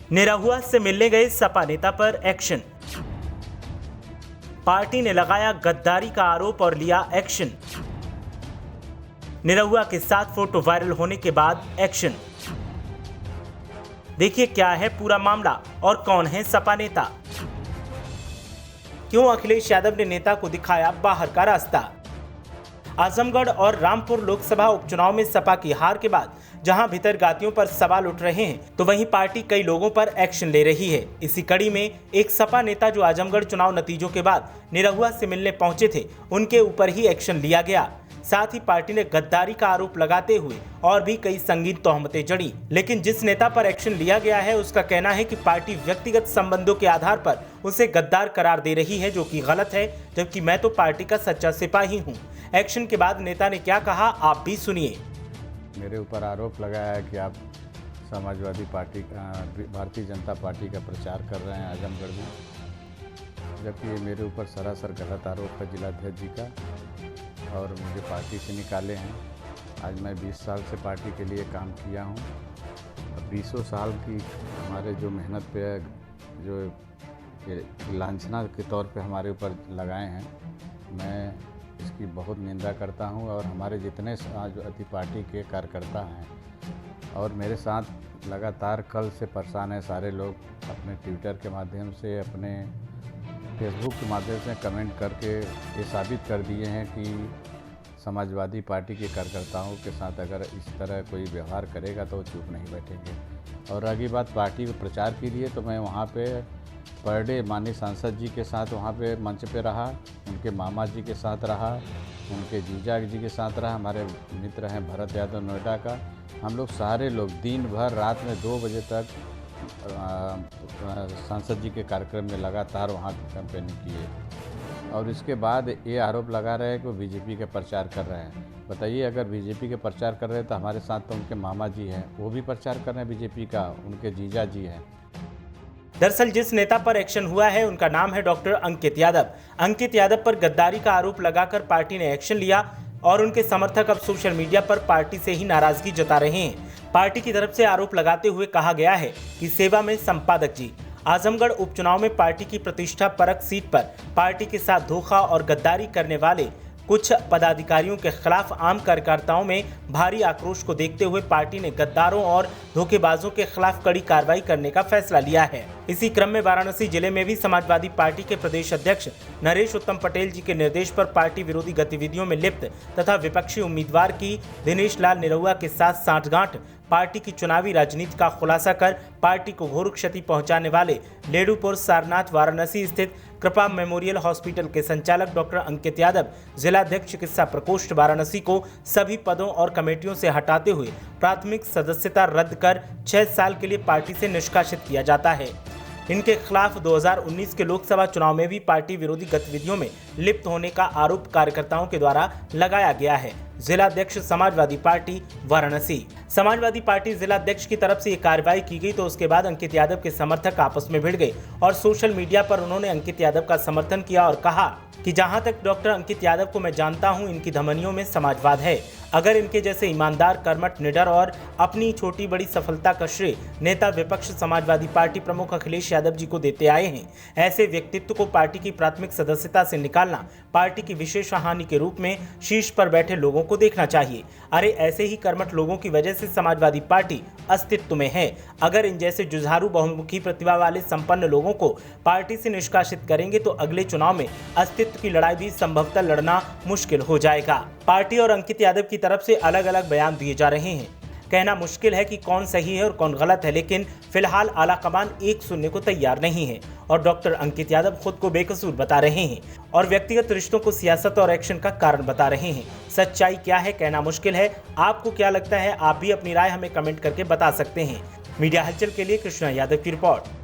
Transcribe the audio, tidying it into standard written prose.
निरहुआ से मिलने गए सपा नेता पर एक्शन। पार्टी ने लगाया गद्दारी का आरोप और लिया एक्शन। निरहुआ के साथ फोटो वायरल होने के बाद एक्शन। देखिए क्या है पूरा मामला और कौन है सपा नेता। क्यों अखिलेश यादव ने नेता को दिखाया बाहर का रास्ता। आजमगढ़ और रामपुर लोकसभा उपचुनाव में सपा की हार के बाद जहां भीतरगातियों पर सवाल उठ रहे हैं, तो वहीं पार्टी कई लोगों पर एक्शन ले रही है। इसी कड़ी में एक सपा नेता जो आजमगढ़ चुनाव नतीजों के बाद निरहुआ से मिलने पहुंचे थे, उनके ऊपर ही एक्शन लिया गया। साथ ही पार्टी ने गद्दारी का आरोप लगाते हुए और भी कई संगीन तोहमतें जड़ी। लेकिन जिस नेता पर एक्शन लिया गया है, उसका कहना है कि पार्टी व्यक्तिगत संबंधों के आधार पर उसे गद्दार करार दे रही है, जो कि गलत है, जबकि मैं तो पार्टी का सच्चा सिपाही हूं। एक्शन के बाद नेता ने क्या कहा, आप भी सुनिए। मेरे ऊपर आरोप लगाया है कि आप समाजवादी पार्टी भारतीय जनता पार्टी का प्रचार कर रहे हैं आजमगढ़ में, जबकि ये मेरे ऊपर सरासर गलत आरोप है जिलाध्यक्ष जी का, और मुझे पार्टी से निकाले हैं। आज मैं 20 साल से पार्टी के लिए काम किया हूँ। 20 साल की हमारे जो मेहनत पे जो लांछना के तौर पे हमारे ऊपर लगाए हैं, मैं इसकी बहुत निंदा करता हूं। और हमारे जितने समाजवादी पार्टी के कार्यकर्ता हैं और मेरे साथ लगातार कल से परेशान हैं सारे लोग, अपने ट्विटर के माध्यम से, अपने फेसबुक के माध्यम से कमेंट करके ये साबित कर दिए हैं कि समाजवादी पार्टी के कार्यकर्ताओं के साथ अगर इस तरह कोई व्यवहार करेगा तो वो चुप नहीं बैठेंगे। और रही बात पार्टी के प्रचार के लिए, तो मैं वहाँ पे पर डे माननीय सांसद जी के साथ वहाँ पे मंच पे रहा, उनके मामा जी के साथ रहा, उनके जीजा जी के साथ रहा। हमारे मित्र हैं भरत यादव नोएडा का। हम लोग सारे लोग दिन भर रात में 2 बजे तक सांसद जी के कार्यक्रम में लगातार वहाँ कैंपेनिंग किए। और इसके बाद ये आरोप लगा रहे हैं कि वो बीजेपी का प्रचार कर रहे हैं। बताइए, अगर बीजेपी का प्रचार कर रहे हैं तो हमारे साथ तो उनके मामा जी हैं, वो भी प्रचार कर रहे हैं बीजेपी का, उनके जीजा जी हैं। दरअसल जिस नेता पर एक्शन हुआ है उनका नाम है डॉक्टर अंकित यादव। अंकित यादव पर गद्दारी का आरोप लगाकर पार्टी ने एक्शन लिया और उनके समर्थक अब सोशल मीडिया पर पार्टी से ही नाराजगी जता रहे हैं। पार्टी की तरफ से आरोप लगाते हुए कहा गया है कि सेवा में संपादक जी, आजमगढ़ उपचुनाव में पार्टी की प्रतिष्ठा परक सीट पर पार्टी के साथ धोखा और गद्दारी करने वाले कुछ पदाधिकारियों के खिलाफ आम कार्यकर्ताओं में भारी आक्रोश को देखते हुए पार्टी ने गद्दारों और धोखेबाजों के खिलाफ कड़ी कार्रवाई करने का फैसला लिया है। इसी क्रम में वाराणसी जिले में भी समाजवादी पार्टी के प्रदेश अध्यक्ष नरेश उत्तम पटेल जी के निर्देश पर पार्टी विरोधी गतिविधियों में लिप्त तथा विपक्षी उम्मीदवार की दिनेश लाल निरहुआ के साथ सांठगांठ पार्टी की चुनावी राजनीति का खुलासा कर पार्टी को घोर क्षति पहुंचाने वाले लेडुपुर सारनाथ वाराणसी स्थित कृपा मेमोरियल हॉस्पिटल के संचालक डॉक्टर अंकित यादव, जिलाध्यक्ष चिकित्सा प्रकोष्ठ वाराणसी को सभी पदों और कमेटियों से हटाते हुए प्राथमिक सदस्यता रद्द कर 6 साल के लिए पार्टी से निष्कासित किया जाता है। इनके खिलाफ 2019 के लोकसभा चुनाव में भी पार्टी विरोधी गतिविधियों में लिप्त होने का आरोप कार्यकर्ताओं के द्वारा लगाया गया है। जिलाध्यक्ष समाजवादी पार्टी वाराणसी। समाजवादी पार्टी जिलाध्यक्ष की तरफ से ये कार्रवाई की गई, तो उसके बाद अंकित यादव के समर्थक आपस में भिड़ गए और सोशल मीडिया पर उन्होंने अंकित यादव का समर्थन किया और कहा कि जहां तक डॉक्टर अंकित यादव को मैं जानता हूं, इनकी धमनियों में समाजवाद है। अगर इनके जैसे ईमानदार, कर्मठ, निडर और अपनी छोटी बड़ी सफलता का श्रेय नेता विपक्ष समाजवादी पार्टी प्रमुख अखिलेश यादव जी को देते आए हैं, ऐसे व्यक्तित्व को पार्टी की प्राथमिक सदस्यता से निकालना पार्टी की विशेष हानि के रूप में शीर्ष पर बैठे लोगों को देखना चाहिए। अरे ऐसे ही कर्मठ लोगों की वजह से समाजवादी पार्टी अस्तित्व में है। अगर इन जैसे जुझारू, बहुमुखी प्रतिभा वाले संपन्न लोगों को पार्टी से निष्कासित करेंगे तो अगले चुनाव में अस्तित्व की लड़ाई भी संभवतः लड़ना मुश्किल हो जाएगा। पार्टी और अंकित यादव की तरफ से अलग अलग बयान दिए जा रहे हैं। कहना मुश्किल है कि कौन सही है और कौन गलत है, लेकिन फिलहाल आलाकमान एक सुनने को तैयार नहीं है और डॉक्टर अंकित यादव खुद को बेकसूर बता रहे हैं और व्यक्तिगत रिश्तों को सियासत और एक्शन का कारण बता रहे हैं। सच्चाई क्या है कहना मुश्किल है। आपको क्या लगता है? आप भी अपनी राय हमें कमेंट करके बता सकते हैं। मीडिया हलचल के लिए कृष्णा यादव की रिपोर्ट।